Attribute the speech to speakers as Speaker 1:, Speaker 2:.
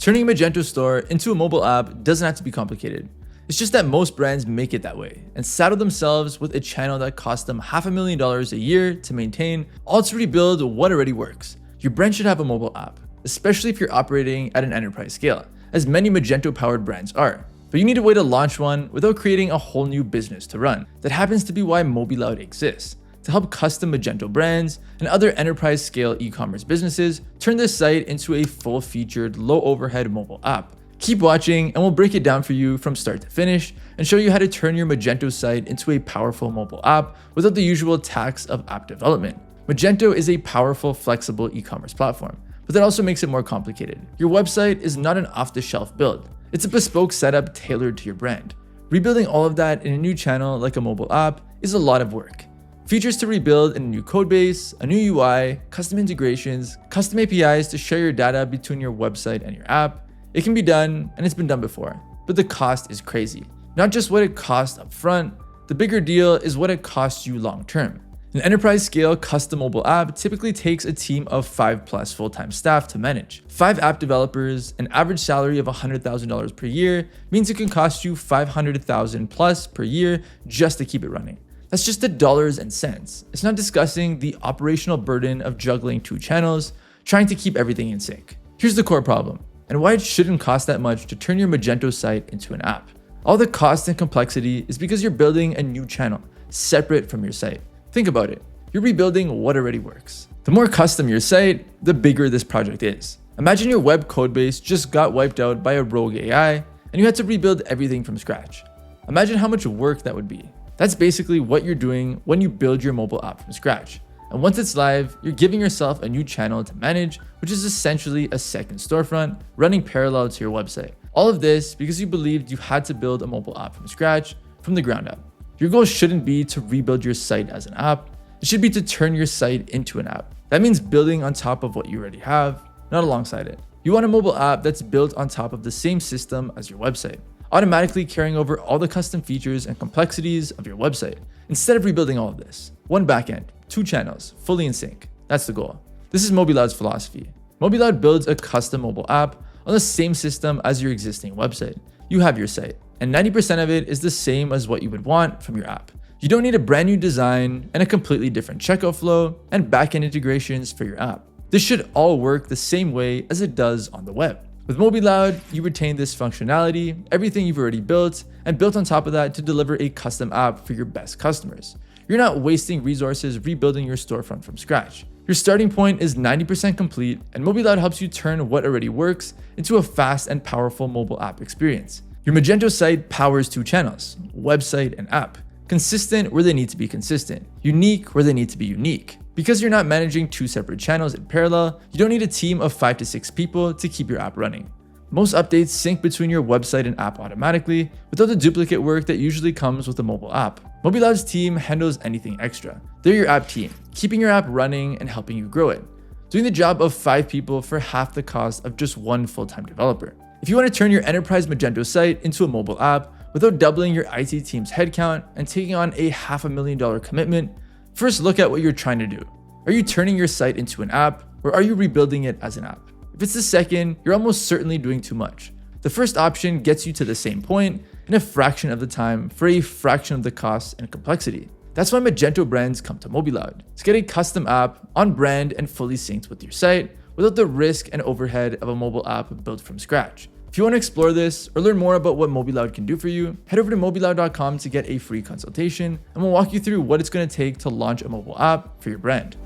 Speaker 1: Turning a Magento store into a mobile app doesn't have to be complicated. It's just that most brands make it that way and saddle themselves with a channel that costs them $500,000 a year to maintain, all to rebuild what already works. Your brand should have a mobile app, especially if you're operating at an enterprise scale, as many Magento-powered brands are. But you need a way to launch one without creating a whole new business to run. That happens to be why MobiLoud exists, to help custom Magento brands and other enterprise-scale e-commerce businesses turn their site into a full-featured, low-overhead mobile app. Keep watching and we'll break it down for you from start to finish and show you how to turn your Magento site into a powerful mobile app without the usual tax of app development. Magento is a powerful, flexible e-commerce platform, but that also makes it more complicated. Your website is not an off-the-shelf build. It's a bespoke setup tailored to your brand. Rebuilding all of that in a new channel like a mobile app is a lot of work. Features to rebuild in a new codebase, a new UI, custom integrations, custom APIs to share your data between your website and your app. It can be done, and it's been done before, but the cost is crazy. Not just what it costs up front, the bigger deal is what it costs you long term. An enterprise scale custom mobile app typically takes a team of 5+ full-time staff to manage. 5 app developers, an average salary of $100,000 per year means it can cost you $500,000+ per year just to keep it running. That's just the dollars and cents. It's not discussing the operational burden of juggling 2 channels, trying to keep everything in sync. Here's the core problem, and why it shouldn't cost that much to turn your Magento site into an app. All the cost and complexity is because you're building a new channel, separate from your site. Think about it. You're rebuilding what already works. The more custom your site, the bigger this project is. Imagine your web codebase just got wiped out by a rogue AI, and you had to rebuild everything from scratch. Imagine how much work that would be. That's basically what you're doing when you build your mobile app from scratch. And once it's live, you're giving yourself a new channel to manage, which is essentially a second storefront running parallel to your website. All of this because you believed you had to build a mobile app from scratch, from the ground up. Your goal shouldn't be to rebuild your site as an app. It should be to turn your site into an app. That means building on top of what you already have, not alongside it. You want a mobile app that's built on top of the same system as your website, automatically carrying over all the custom features and complexities of your website. Instead of rebuilding all of this, one backend, 2 channels, fully in sync. That's the goal. This is MobiLoud's philosophy. MobiLoud builds a custom mobile app on the same system as your existing website. You have your site, and 90% of it is the same as what you would want from your app. You don't need a brand new design and a completely different checkout flow and backend integrations for your app. This should all work the same way as it does on the web. With MobiLoud, you retain this functionality, everything you've already built, and built on top of that to deliver a custom app for your best customers. You're not wasting resources rebuilding your storefront from scratch. Your starting point is 90% complete, and MobiLoud helps you turn what already works into a fast and powerful mobile app experience. Your Magento site powers 2 channels, website and app. Consistent where they need to be consistent, unique where they need to be unique. Because you're not managing 2 separate channels in parallel, you don't need a team of 5 to 6 people to keep your app running. Most updates sync between your website and app automatically without the duplicate work that usually comes with a mobile app. MobiLoud's team handles anything extra. They're your app team, keeping your app running and helping you grow it, doing the job of 5 people for half the cost of just 1 full-time developer. If you want to turn your enterprise Magento site into a mobile app without doubling your IT team's headcount and taking on a $500,000 commitment, first look at what you're trying to do. Are you turning your site into an app, or are you rebuilding it as an app? If it's the second, you're almost certainly doing too much. The first option gets you to the same point in a fraction of the time for a fraction of the cost and complexity. That's why Magento brands come to MobiLoud. To get a custom app on brand and fully synced with your site without the risk and overhead of a mobile app built from scratch. If you want to explore this or learn more about what MobiLoud can do for you, head over to mobiloud.com to get a free consultation, and we'll walk you through what it's going to take to launch a mobile app for your brand.